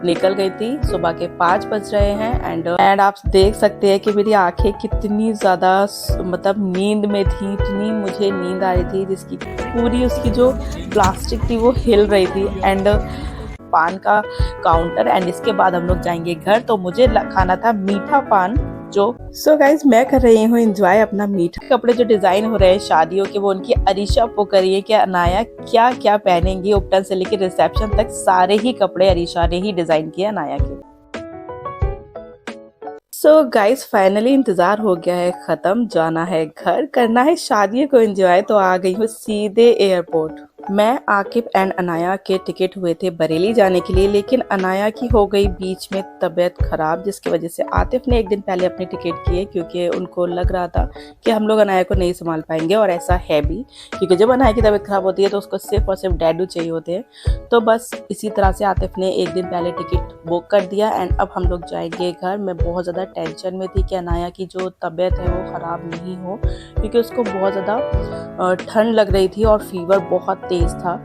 निकल गई थी। सुबह के 5 बज रहे हैं एंड आप देख सकते हैं कि मेरी आंखें कितनी ज़्यादा मतलब नींद में थी, इतनी मुझे नींद आ रही थी जिसकी पूरी उसकी जो प्लास्टिक थी वो हिल रही थी। एंड पान का काउंटर एंड इसके बाद हम लोग जाएंगे घर। तो मुझे खाना था मीठा पान जो सो गाइज मैं कर रही हूँ एंजॉय अपना मीठा। कपड़े जो डिजाइन हो रहे हैं शादियों के वो उनकी अरीशा पो करिए कि अनाया क्या क्या पहनेंगी। उपटन से लेकर रिसेप्शन तक सारे ही कपड़े अरीशा ने ही डिजाइन किए अनाया के। सो गाइज फाइनली इंतजार हो गया है खत्म, जाना है घर, करना है शादी को एंजॉय। तो आ गई हूँ सीधे एयरपोर्ट। मैं आकिब एंड अनाया के टिकट हुए थे बरेली जाने के लिए, लेकिन अनाया की हो गई बीच में तबीयत खराब, जिसकी वजह से आतिफ ने एक दिन पहले अपने टिकट किए क्योंकि उनको लग रहा था कि हम लोग अनाया को नहीं संभाल पाएंगे। और ऐसा है भी क्योंकि जब अनाया की तबीयत खराब होती है तो उसको सिर्फ और सिर्फ डैडू चाहिए होते हैं। तो बस इसी तरह से आतिफ ने एक दिन पहले टिकट बुक कर दिया एंड अब हम लोग जाएंगे घर। मैं बहुत ज़्यादा टेंशन में थी कि अनाया की जो तबीयत है वो ख़राब नहीं हो, क्योंकि उसको बहुत ज़्यादा ठंड लग रही थी और फीवर बहुत तेज था।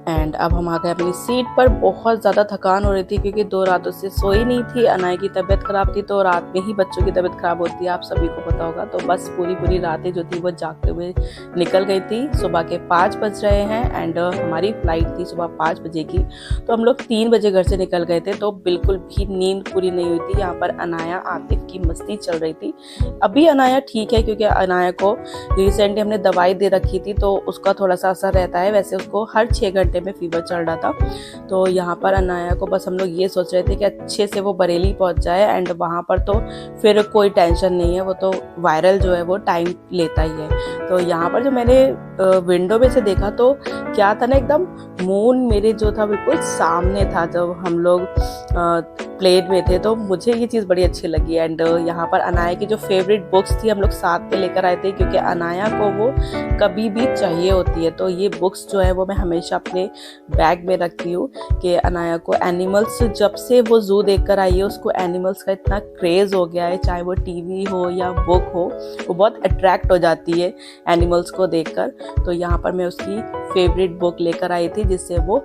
एंड अब हम आ गए अपनी सीट पर। बहुत ज़्यादा थकान हो रही थी क्योंकि 2 रातों से सोई नहीं थी। अनाया की तबीयत ख़राब थी तो रात में ही बच्चों की तबीयत ख़राब होती है, आप सभी को पता होगा। तो बस पूरी रातें जो थी वो जागते हुए निकल गई थी। सुबह के 5 बज रहे हैं एंड हमारी फ्लाइट थी सुबह 5 बजे की। तो हम लोग 3 बजे घर से निकल गए थे, तो बिल्कुल भी नींद पूरी नहीं हुई थी। यहाँ पर अनाया आतिफ की मस्ती चल रही थी। अभी अनाया ठीक है क्योंकि अनाया को रिसेंटली हमने दवाई दे रखी थी तो उसका थोड़ा सा असर रहता है। वैसे उसको हर 6 घंटे में फीवर चल रहा था। तो यहाँ पर अनाया को बस हम लोग ये सोच रहे थे कि अच्छे से वो बरेली पहुंच जाए एंड वहाँ पर तो फिर कोई टेंशन नहीं है, वो तो वायरल जो है वो टाइम लेता ही है। तो यहाँ पर जो मैंने विंडो में से देखा तो क्या था ना, एकदम मून मेरे जो था बिल्कुल सामने था जब हम लोग प्लेन में थे। तो मुझे ये चीज़ बड़ी अच्छी लगी। एंड यहाँ पर अनाया की जो फेवरेट बुक्स थी हम लोग साथ में लेकर आए थे क्योंकि अनाया को वो कभी भी चाहिए होती है। तो ये बुक्स जो है वो मैं हमेशा अपने बैग में रखती हूँ कि अनाया को एनिमल्स, जब से वो जू देख कर आई है उसको एनिमल्स का इतना क्रेज़ हो गया है, चाहे वो टीवी हो या बुक हो, वो बहुत अट्रैक्ट हो जाती है एनिमल्स को देखकर। तो यहाँ पर मैं उसकी फेवरेट बुक लेकर आई थी जिससे वो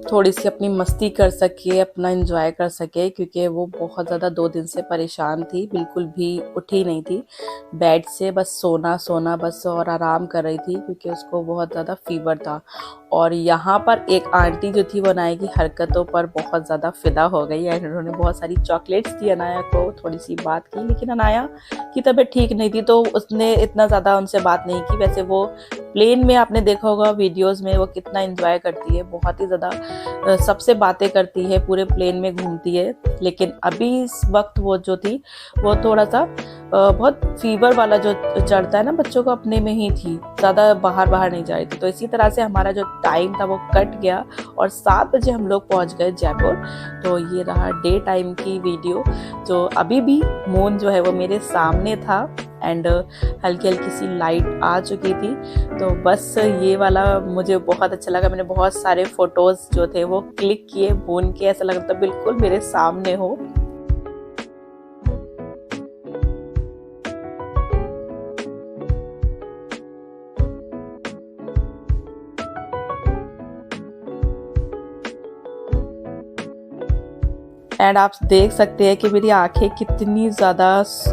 थोड़ी सी अपनी मस्ती कर सके, अपना एंजॉय कर सके, क्योंकि वो बहुत ज़्यादा 2 दिन से परेशान थी, बिल्कुल भी उठी नहीं थी बेड से, बस सोना बस और आराम कर रही थी क्योंकि उसको बहुत ज़्यादा फीवर था। और यहाँ पर एक आंटी जो थी वो अनाया की हरकतों पर बहुत ज़्यादा फिदा हो गई है। उन्होंने बहुत सारी चॉकलेट्स दी अनाया को, थोड़ी सी बात की, लेकिन अनाया की तबीयत ठीक नहीं थी तो उसने इतना ज़्यादा उनसे बात नहीं की। वैसे वो प्लेन में आपने देखा होगा वीडियोस में वो कितना एंजॉय करती है, बहुत ही ज़्यादा सबसे बातें करती है, पूरे प्लेन में घूमती है। लेकिन अभी इस वक्त वो जो थी वो थोड़ा सा बहुत फीवर वाला जो चढ़ता है ना बच्चों को, अपने में ही थी, ज़्यादा बाहर नहीं जा रही थी। तो इसी तरह से हमारा जो टाइम था वो कट गया और 7 बजे हम लोग पहुंच गए जयपुर। तो ये रहा डे टाइम की वीडियो। जो अभी भी मून जो है वो मेरे सामने था एंड हल्की सी लाइट आ चुकी थी। तो बस ये वाला मुझे बहुत अच्छा लगा। मैंने बहुत सारे फोटोज़ जो थे वो क्लिक किए मून के, ऐसा लग रहा था बिल्कुल मेरे सामने हो। एंड आप देख सकते हैं कि मेरी आंखें कितनी ज़्यादा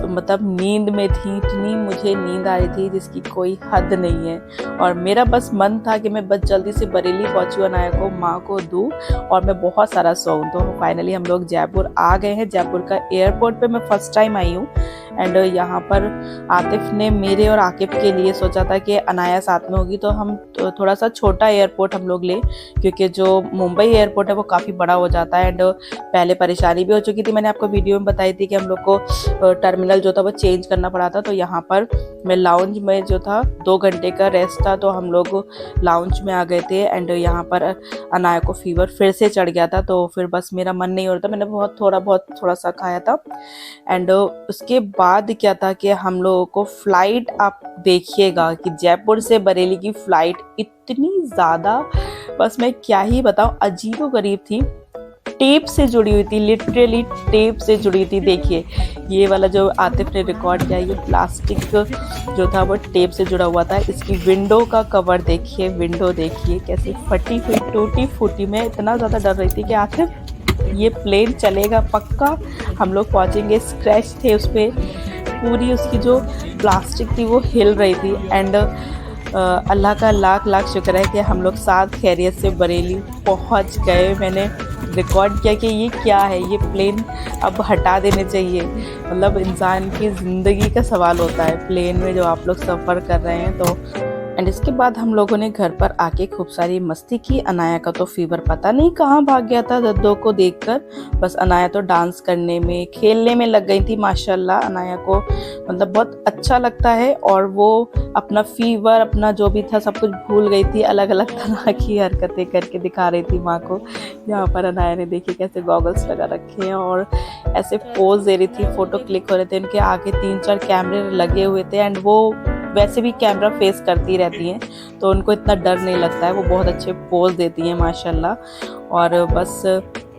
मतलब नींद में थी, इतनी मुझे नींद आ रही थी जिसकी कोई हद नहीं है। और मेरा बस मन था कि मैं बस जल्दी से बरेली पहुंचूँ, अनाया को माँ को दूँ और मैं बहुत सारा सोऊं। तो फाइनली हम लोग जयपुर आ गए हैं। जयपुर का एयरपोर्ट पे मैं फर्स्ट टाइम आई हूँ एंड यहाँ पर आतिफ ने मेरे और आकिब के लिए सोचा था कि अनाया साथ में होगी तो हम थोड़ा सा छोटा एयरपोर्ट हम लोग ले, क्योंकि जो मुंबई एयरपोर्ट है वो काफ़ी बड़ा हो जाता है एंड पहले परेशानी भी हो चुकी थी। मैंने आपको वीडियो में बताई थी कि हम लोग को टर्मिनल जो था वो चेंज करना पड़ा था। तो यहाँ पर मैं लाउंज में जो था 2 घंटे का रेस्ट था तो हम लोग लाउंज में आ गए थे एंड यहाँ पर अनाया को फीवर फिर से चढ़ गया था। तो फिर बस मेरा मन नहीं हो रहा था, मैंने थोड़ा सा खाया था। एंड उसके बाद क्या था कि हम लोगों को फ्लाइट, आप देखिएगा कि जयपुर से बरेली की फ़्लाइट इतनी ज़्यादा, बस मैं क्या ही बताऊँ, अजीबोगरीब थी। टेप से जुड़ी हुई थी, लिटरली टेप से जुड़ी थी। देखिए ये वाला जो आतिफ ने रिकॉर्ड किया, ये प्लास्टिक जो था वो टेप से जुड़ा हुआ था। इसकी विंडो का कवर देखिए, विंडो देखिए कैसे फटी हुई, टूटी फूटी। मैं इतना ज़्यादा डर रही थी कि आतिफ ये प्लेन चलेगा पक्का। हम लोग पहुँचेंगे। स्क्रैच थे उस पर, पूरी उसकी जो प्लास्टिक थी वो हिल रही थी। एंड अल्लाह का लाख लाख शुक्र है कि हम लोग साथ खैरियत से बरेली पहुंच गए। मैंने रिकॉर्ड किया कि ये क्या है, ये प्लेन अब हटा देने चाहिए। मतलब इंसान की ज़िंदगी का सवाल होता है प्लेन में जो आप लोग सफ़र कर रहे हैं। तो एंड इसके बाद हम लोगों ने घर पर आके खूब सारी मस्ती की। अनाया का तो फीवर पता नहीं कहाँ भाग गया था दद्दो को देखकर। बस अनाया तो डांस करने में, खेलने में लग गई थी। माशाल्लाह अनाया को मतलब बहुत अच्छा लगता है, और वो अपना फीवर, अपना जो भी था सब कुछ भूल गई थी। अलग अलग तरह की हरकतें करके दिखा रही थी माँ को। यहाँ पर अनाया ने देखी कैसे गॉगल्स लगा रखे हैं और ऐसे पोज दे रही थी, फोटो क्लिक हो रहे थे। उनके आगे 3-4 कैमरे लगे हुए थे, एंड वो वैसे भी कैमरा फेस करती रहती हैं तो उनको इतना डर नहीं लगता है। वो बहुत अच्छे पोज देती हैं माशाल्लाह। और बस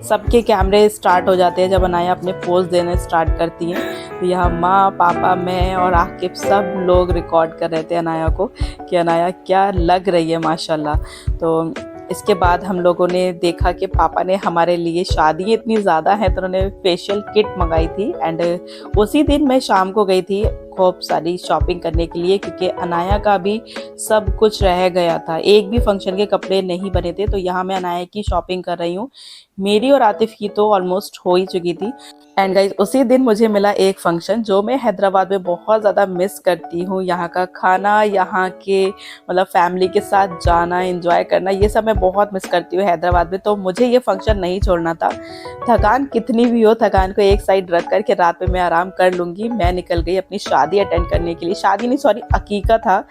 सबके कैमरे स्टार्ट हो जाते हैं जब अनाया अपने पोज देने स्टार्ट करती हैं। तो यहाँ माँ, पापा, मैं और आकिब सब लोग रिकॉर्ड कर रहे थे अनाया को कि अनाया क्या लग रही है माशाल्लाह। तो इसके बाद हम लोगों ने देखा कि पापा ने हमारे लिए, शादी इतनी ज़्यादा है तो उन्होंने फेशियल किट मंगाई थी। एंड उसी दिन मैं शाम को गई थी खूब सारी शॉपिंग करने के लिए, क्योंकि अनाया का भी सब कुछ रह गया था। एक भी फंक्शन के कपड़े नहीं बने थे। तो यहाँ मैं अनाया की शॉपिंग कर रही हूँ। मेरी और आतिफ की तो ऑलमोस्ट हो ही चुकी थी। एंड गाइज उसी दिन मुझे मिला एक फंक्शन जो मैं हैदराबाद में बहुत ज़्यादा मिस करती हूँ। यहाँ का खाना, यहाँ के मतलब फैमिली के साथ जाना, एंजॉय करना, ये सब मैं बहुत मिस करती हूँ हैदराबाद में। तो मुझे ये फंक्शन नहीं छोड़ना था। थकान कितनी भी हो, थकान को एक साइड रख कर के रात में मैं आराम कर लूँगी। मैं निकल गई अपनी शादी अटेंड करने के लिए। शादी नहीं, सॉरी, अकीका था।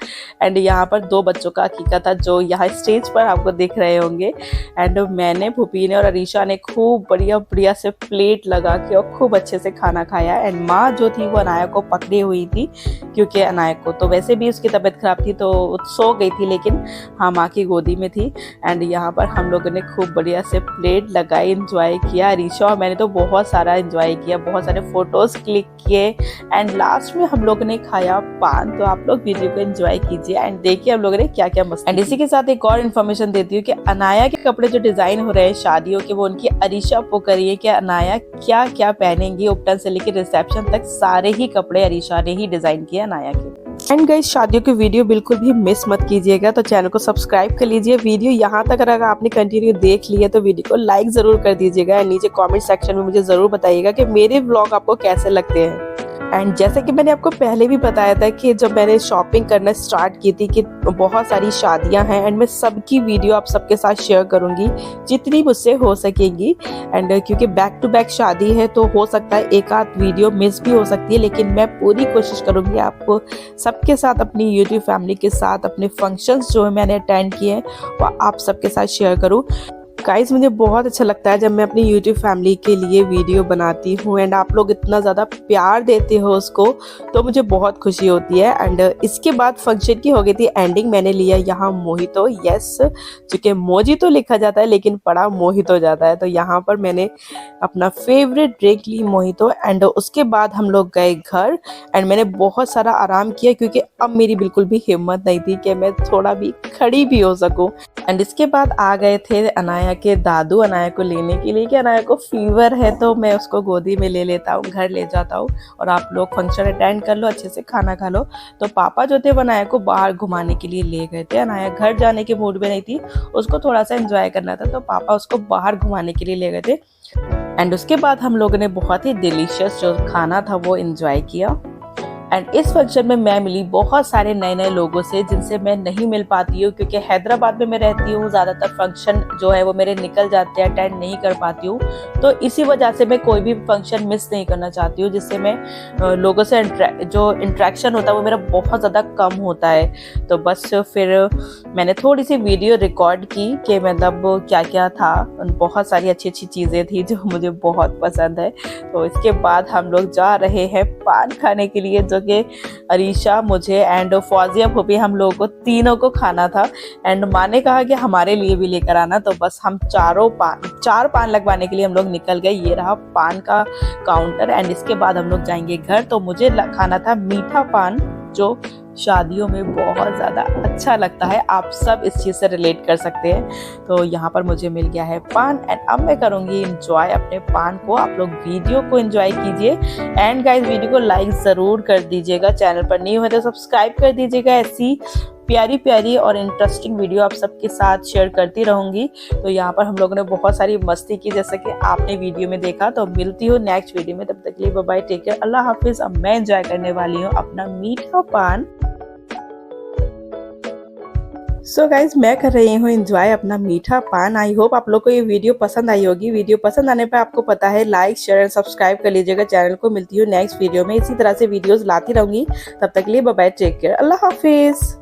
एंड यहाँ पर 2 बच्चों का अकीका था जो यहाँ स्टेज पर आपको दिख रहे होंगे। एंड मैंने, भूपी ने और अरीशा ने खूब बढ़िया बढ़िया से प्लेट लगा के और खूब अच्छे से खाना खाया। एंड माँ जो थी वो अनाया को पकड़ी हुई थी, क्योंकि अनाया को तो वैसे भी उसकी तबीयत खराब थी तो सो गई थी, लेकिन हाँ माँ की गोदी में थी। एंड यहाँ पर हम लोगों ने खूब बढ़िया से प्लेट लगाई, एंजॉय किया। अरीशा और मैंने तो बहुत सारा एंजॉय किया, बहुत सारे फोटोज क्लिक किए। एंड लास्ट में हम लोगों ने खाया पान। तो आप लोग वीडियो को एंजॉय कीजिए एंड देखिए हम लोगों ने क्या क्या मस्त। एंड इसी के साथ एक और इन्फॉर्मेशन देती हूँ कि अनाया के कपड़े जो डिजाइन हो रहे हैं शादियों के, वो उनकी अरीशा पो करिए कि अनाया क्या क्या पहनेंगी। उपटन से लेकर रिसेप्शन तक सारे ही कपड़े अरीशा ने ही डिजाइन किए अनाया के। एंड गाइस शादियों की वीडियो बिल्कुल भी मिस मत कीजिएगा, तो चैनल को सब्सक्राइब कर लीजिए। वीडियो यहाँ तक अगर आपने कंटिन्यू देख लिया तो वीडियो को लाइक जरूर कर दीजिएगा। एंड नीचे कमेंट सेक्शन में मुझे जरूर बताइएगा कि मेरे व्लॉग आपको कैसे लगते हैं। एंड जैसे कि मैंने आपको पहले भी बताया था कि जब मैंने शॉपिंग करना स्टार्ट की थी कि बहुत सारी शादियां हैं एंड मैं सबकी वीडियो आप सबके साथ शेयर करूंगी जितनी मुझसे हो सकेगी। एंड क्योंकि बैक टू बैक शादी है तो हो सकता है एक आध वीडियो मिस भी हो सकती है, लेकिन मैं पूरी कोशिश करूंगी आपको सबके साथ, अपनी यूट्यूब फैमिली के साथ, अपने फंक्शंस जो मैंने अटेंड किए हैं वो आप सबके साथ शेयर करूँ। गाइज मुझे बहुत अच्छा लगता है जब मैं अपनी यूट्यूब फैमिली के लिए वीडियो बनाती हूँ एंड आप लोग इतना ज़्यादा प्यार देते हो उसको, तो मुझे बहुत खुशी होती है। एंड इसके बाद फंक्शन की हो गई थी एंडिंग। मैंने लिया यहाँ मोहितो, यस, चूँकि मोजितो लिखा जाता है लेकिन पढ़ा मोहितो जाता है, तो यहाँ पर मैंने अपना फेवरेट ड्रिंक ली मोहितो। एंड उसके बाद हम लोग गए घर एंड मैंने बहुत सारा आराम किया क्योंकि अब मेरी बिल्कुल भी हिम्मत नहीं थी कि मैं थोड़ा भी खड़ी भी हो सकूँ। एंड इसके बाद आ गए थे अनाया के दादू अनाया को लेने के लिए कि अनाया को फीवर है तो मैं उसको गोदी में ले लेता हूँ, घर ले जाता हूँ और आप लोग फंक्शन अटेंड कर लो, अच्छे से खाना खा लो। तो पापा जो थे वो अनाया को बाहर घुमाने के लिए ले गए थे। अनाया घर जाने के मूड में नहीं थी, उसको थोड़ा सा एंजॉय करना था, तो पापा उसको बाहर घुमाने के लिए ले गए थे। एंड उसके बाद हम लोगों ने बहुत ही डिलीशियस जो खाना था वो एंजॉय किया। एंड इस फंक्शन में मैं मिली बहुत सारे नए नए लोगों से जिनसे मैं नहीं मिल पाती हूँ, क्योंकि हैदराबाद में मैं रहती हूँ, ज़्यादातर फंक्शन जो है वो मेरे निकल जाते हैं, अटेंड नहीं कर पाती हूँ। तो इसी वजह से मैं कोई भी फंक्शन मिस नहीं करना चाहती हूँ, जिससे मैं लोगों से जो इंट्रैक्शन होता है वो मेरा बहुत ज़्यादा कम होता है। तो बस फिर मैंने थोड़ी सी वीडियो रिकॉर्ड की कि मतलब क्या क्या था, बहुत सारी अच्छी अच्छी चीज़ें थी जो मुझे बहुत पसंद है। तो इसके बाद हम लोग जा रहे हैं पान खाने के लिए, जो कि अरीशा, मुझे एंड फौजिया भूपी, हम लोगों को तीनों को खाना था। एंड माँ ने कहा कि हमारे लिए भी लेकर आना, तो बस हम चार पान लगवाने के लिए हम लोग निकल गए। ये रहा पान का काउंटर। एंड इसके बाद हम लोग जाएंगे घर। तो मुझे खाना था मीठा पान जो शादियों में बहुत ज़्यादा अच्छा लगता है। आप सब इस चीज़ से रिलेट कर सकते हैं। तो यहाँ पर मुझे मिल गया है पान एंड अब मैं करूँगी इंजॉय अपने पान को। आप लोग वीडियो को इंजॉय कीजिए एंड गाइस वीडियो को लाइक ज़रूर कर दीजिएगा। चैनल पर न्यू है तो सब्सक्राइब कर दीजिएगा। ऐसी प्यारी प्यारी और इंटरेस्टिंग वीडियो आप सबके साथ शेयर करती रहूंगी। तो यहाँ पर हम लोगों ने बहुत सारी मस्ती की जैसा कि आपने वीडियो में देखा। तो मिलती हूँ नेक्स्ट वीडियो में, तब तक के लिए बाय बाय, टेक केयर, अल्लाह हाफिज। अब मैं एंजॉय करने वाली हूँ अपना मीठा पान। सो गाइज मैं कर रही हूँ एंजॉय अपना मीठा पान। आई होप आप लोग को ये वीडियो पसंद आई होगी। वीडियो पसंद आने पे आपको पता है लाइक शेयर एंड सब्सक्राइब कर लीजिएगा चैनल को। मिलती हूँ नेक्स्ट वीडियो में, इसी तरह से वीडियोस लाती रहूंगी। तब तक के लिए बाय बाय, टेक केयर, अल्लाह हाफिज।